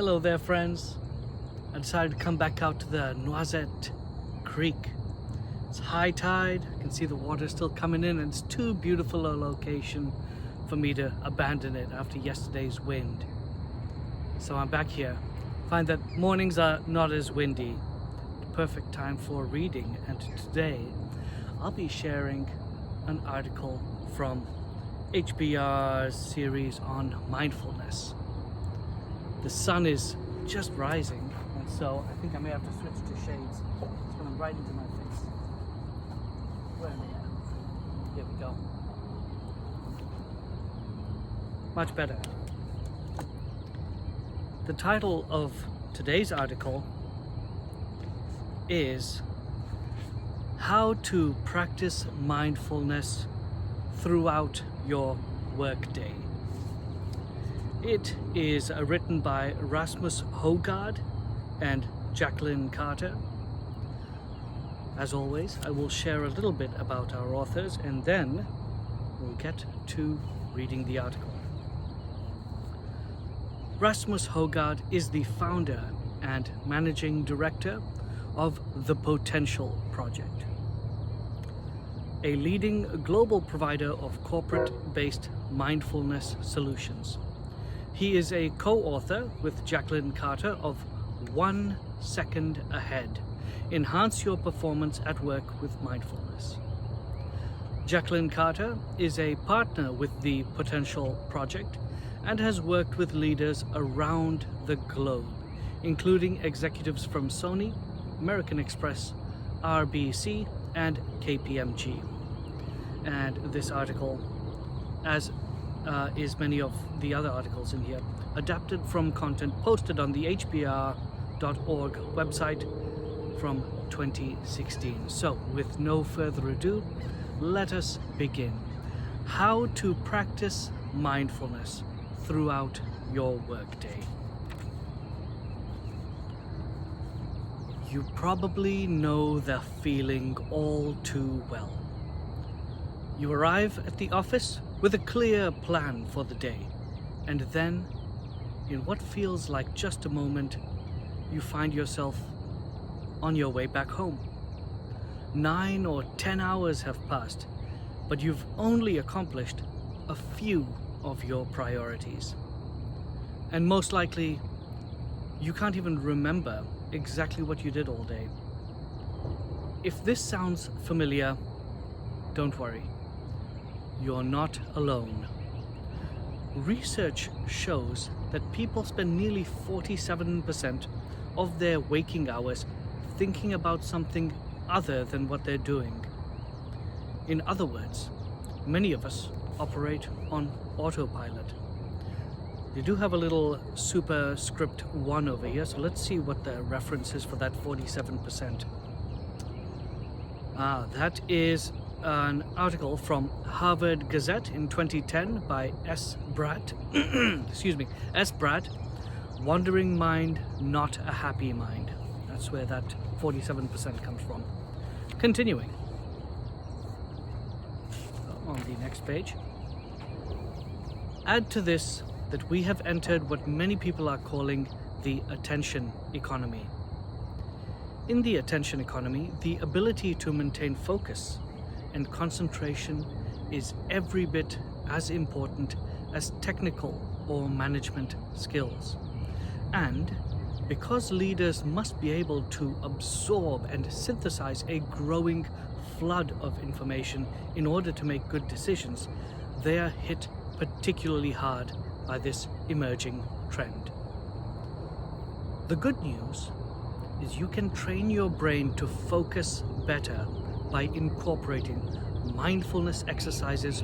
Hello there, friends. I decided to come back out to the Noisette Creek. It's high tide, I can see the water still coming in, and it's too beautiful a location for me to abandon it after yesterday's wind. So I'm back here. Find that mornings are not as windy. Perfect time for reading, and today I'll be sharing an article from HBR's series on mindfulness. The sun is just rising, and so I think I may have to switch to shades. It's coming right into my face. Where am I at? Here we go. Much better. The title of today's article is How to Practice Mindfulness Throughout Your Workday. It is written by Rasmus Højgaard and Jacqueline Carter. As always, I will share a little bit about our authors and then we'll get to reading the article. Rasmus Højgaard is the founder and managing director of The Potential Project, a leading global provider of corporate-based mindfulness solutions. He is a co-author with Jacqueline Carter of 1 Second Ahead, Enhance Your Performance at Work with Mindfulness. Jacqueline Carter is a partner with the Potential Project and has worked with leaders around the globe, including executives from Sony, American Express, RBC, and KPMG. And this article, as is many of the other articles in here, adapted from content posted on the hbr.org website from 2016. So, with no further ado, let us begin. How to practice mindfulness throughout your workday. You probably know the feeling all too well. You arrive at the office with a clear plan for the day, and then, in what feels like just a moment, you find yourself on your way back home. 9 or 10 hours have passed, but you've only accomplished a few of your priorities. And most likely, you can't even remember exactly what you did all day. If this sounds familiar, don't worry. You're not alone. Research shows that people spend nearly 47% of their waking hours thinking about something other than what they're doing. In other words, many of us operate on autopilot. They do have a little superscript 1 over here, so let's see what the reference is for that 47%. That is an article from Harvard Gazette in 2010 by S. Bratt, S. Bratt, Wandering Mind, Not a Happy Mind. That's where that 47% comes from. Continuing. On the next page. Add to this that we have entered what many people are calling the attention economy. In the attention economy, the ability to maintain focus and concentration is every bit as important as technical or management skills. And because leaders must be able to absorb and synthesize a growing flood of information in order to make good decisions, they are hit particularly hard by this emerging trend. The good news is you can train your brain to focus better by incorporating mindfulness exercises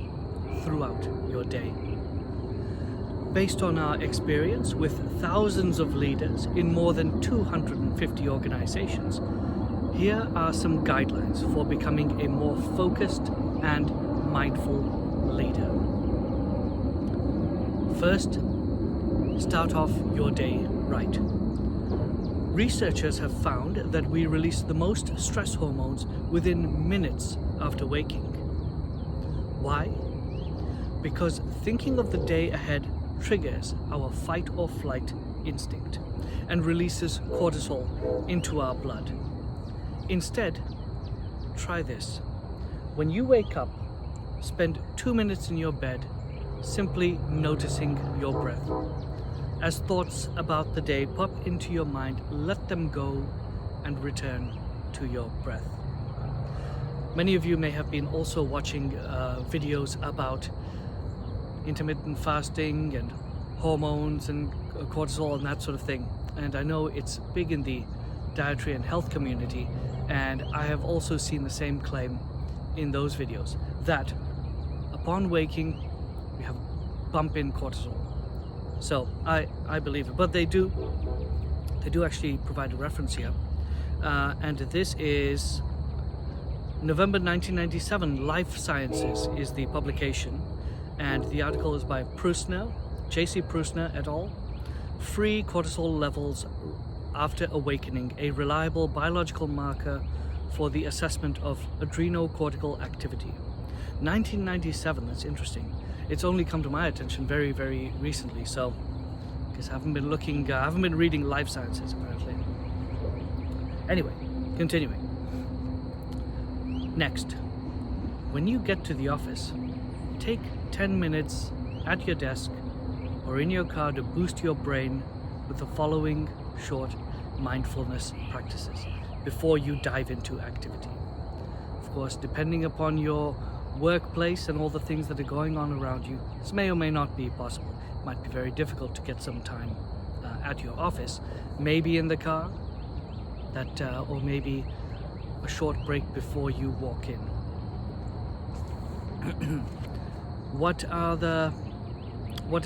throughout your day. Based on our experience with thousands of leaders in more than 250 organizations, here are some guidelines for becoming a more focused and mindful leader. First, start off your day right. Researchers have found that we release the most stress hormones within minutes after waking. Why? Because thinking of the day ahead triggers our fight or flight instinct and releases cortisol into our blood. Instead, try this. When you wake up, spend 2 minutes in your bed simply noticing your breath. As thoughts about the day pop into your mind, let them go and return to your breath. Many of you may have been also watching videos about intermittent fasting and hormones and cortisol and that sort of thing. And I know it's big in the dietary and health community, and I have also seen the same claim in those videos, that upon waking we have bump in cortisol. So I believe it, but they do actually provide a reference here, and this is November 1997. Life Sciences is the publication, and the article is by Prusner, J.C. Prusner et al. Free cortisol levels after awakening, a reliable biological marker for the assessment of adrenocortical activity. 1997, that's interesting. It's only come to my attention very, very recently, so I guess I haven't been reading Life Sciences apparently. Anyway, continuing. Next, when you get to the office, take 10 minutes at your desk or in your car to boost your brain with the following short mindfulness practices before you dive into activity. Of course, depending upon your workplace and all the things that are going on around you, this may or may not be possible. It might be very difficult to get some time at your office, maybe in the car, or maybe a short break before you walk in. What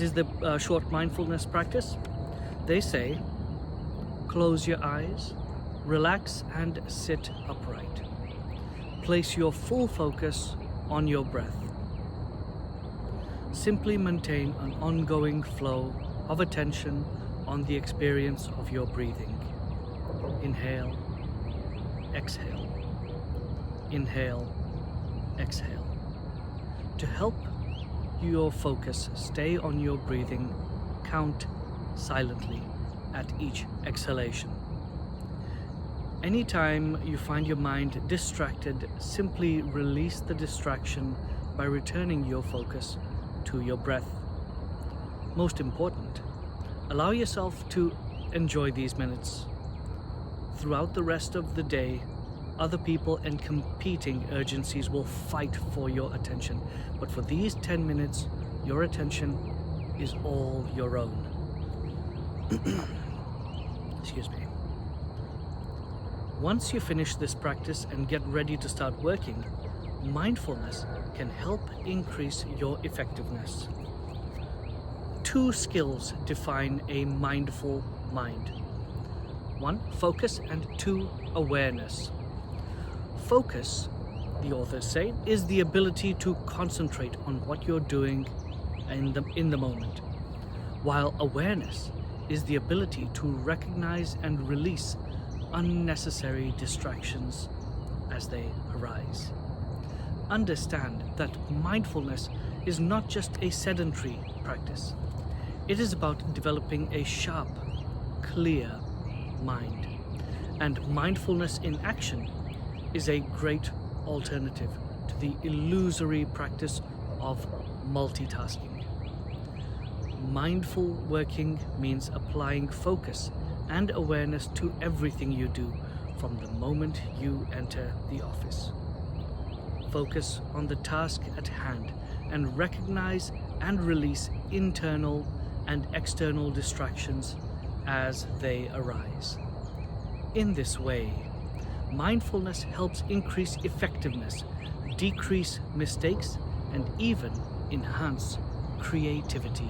is the short mindfulness practice? They say, close your eyes, relax and sit upright. Place your full focus on your breath. Simply maintain an ongoing flow of attention on the experience of your breathing. Inhale, exhale. Inhale, exhale. To help your focus stay on your breathing, count silently at each exhalation. Anytime you find your mind distracted, simply release the distraction by returning your focus to your breath. Most important, allow yourself to enjoy these minutes. Throughout the rest of the day, other people and competing urgencies will fight for your attention, but for these 10 minutes, your attention is all your own. Excuse me. Once you finish this practice and get ready to start working, mindfulness can help increase your effectiveness. 2 skills define a mindful mind. 1, focus, and 2, awareness. Focus, the authors say, is the ability to concentrate on what you're doing in the moment, while awareness is the ability to recognize and release unnecessary distractions as they arise. Understand that mindfulness is not just a sedentary practice. It is about developing a sharp, clear mind. And mindfulness in action is a great alternative to the illusory practice of multitasking. Mindful working means applying focus and awareness to everything you do from the moment you enter the office. Focus on the task at hand and recognize and release internal and external distractions as they arise. In this way, mindfulness helps increase effectiveness, decrease mistakes, and even enhance creativity.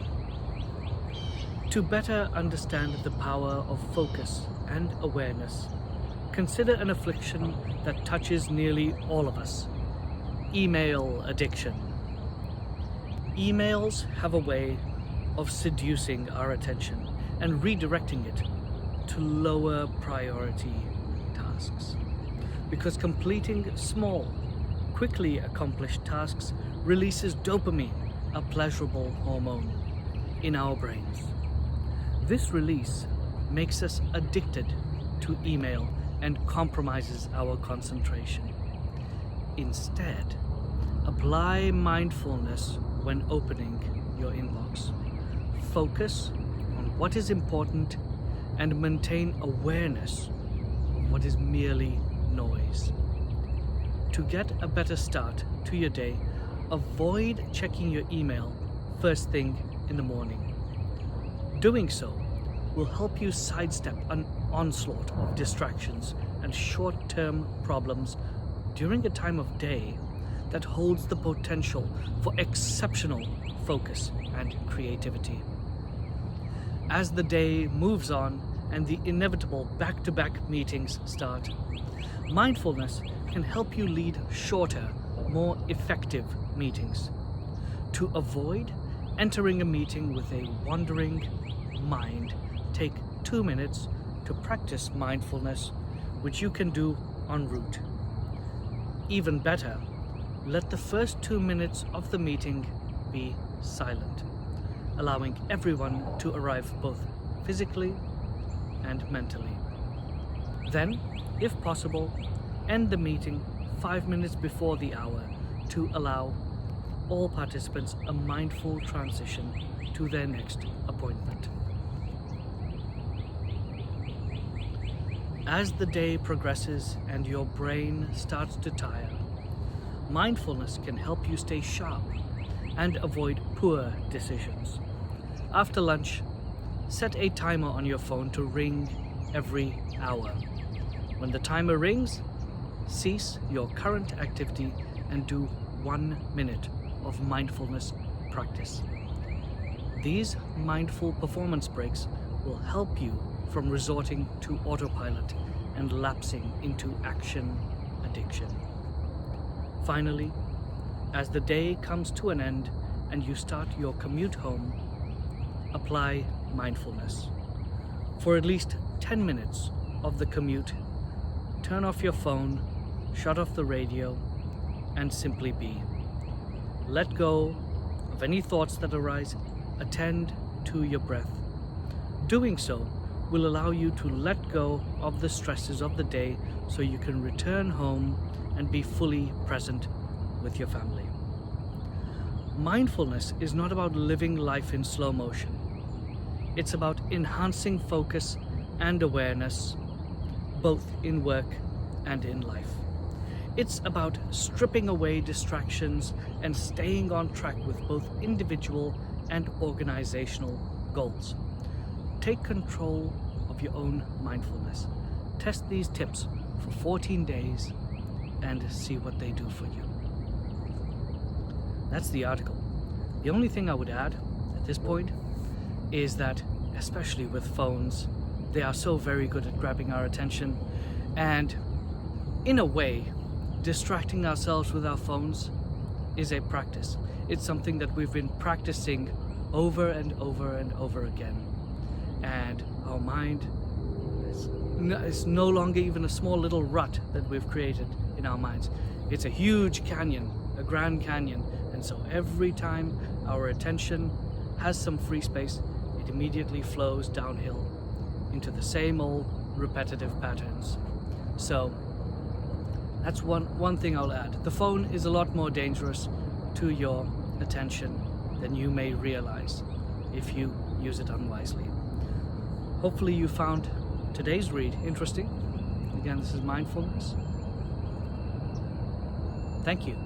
To better understand the power of focus and awareness, consider an affliction that touches nearly all of us: email addiction. Emails have a way of seducing our attention and redirecting it to lower priority tasks. Because completing small, quickly accomplished tasks releases dopamine, a pleasurable hormone, in our brains. This release makes us addicted to email and compromises our concentration. Instead, apply mindfulness when opening your inbox. Focus on what is important and maintain awareness of what is merely noise. To get a better start to your day, avoid checking your email first thing in the morning. Doing so will help you sidestep an onslaught of distractions and short-term problems during a time of day that holds the potential for exceptional focus and creativity. As the day moves on and the inevitable back-to-back meetings start, mindfulness can help you lead shorter, more effective meetings. To avoid entering a meeting with a wandering mind, take 2 minutes to practice mindfulness, which you can do en route. Even better, let the first 2 minutes of the meeting be silent, allowing everyone to arrive both physically and mentally. Then, if possible, end the meeting 5 minutes before the hour to allow all participants a mindful transition to their next appointment. As the day progresses and your brain starts to tire, mindfulness can help you stay sharp and avoid poor decisions. After lunch, set a timer on your phone to ring every hour. When the timer rings, cease your current activity and do 1 minute of mindfulness practice. These mindful performance breaks will help you from resorting to autopilot and lapsing into action addiction. Finally, as the day comes to an end and you start your commute home, apply mindfulness. For at least 10 minutes of the commute, turn off your phone, shut off the radio, and simply be. Let go of any thoughts that arise. Attend to your breath. Doing so will allow you to let go of the stresses of the day so you can return home and be fully present with your family. Mindfulness is not about living life in slow motion. It's about enhancing focus and awareness, both in work and in life. It's about stripping away distractions and staying on track with both individual and organizational goals. Take control of your own mindfulness. Test these tips for 14 days and see what they do for you. That's the article. The only thing I would add at this point is that, especially with phones, they are so very good at grabbing our attention, and in a way, distracting ourselves with our phones is a practice. It's something that we've been practicing over and over and over again. And our mind is no longer even a small little rut that we've created in our minds. It's a huge canyon, a Grand Canyon. And so every time our attention has some free space, it immediately flows downhill into the same old repetitive patterns. So that's one thing I'll add. The phone is a lot more dangerous to your attention than you may realize if you use it unwisely. Hopefully you found today's read interesting. Again, this is Mindfulness. Thank you.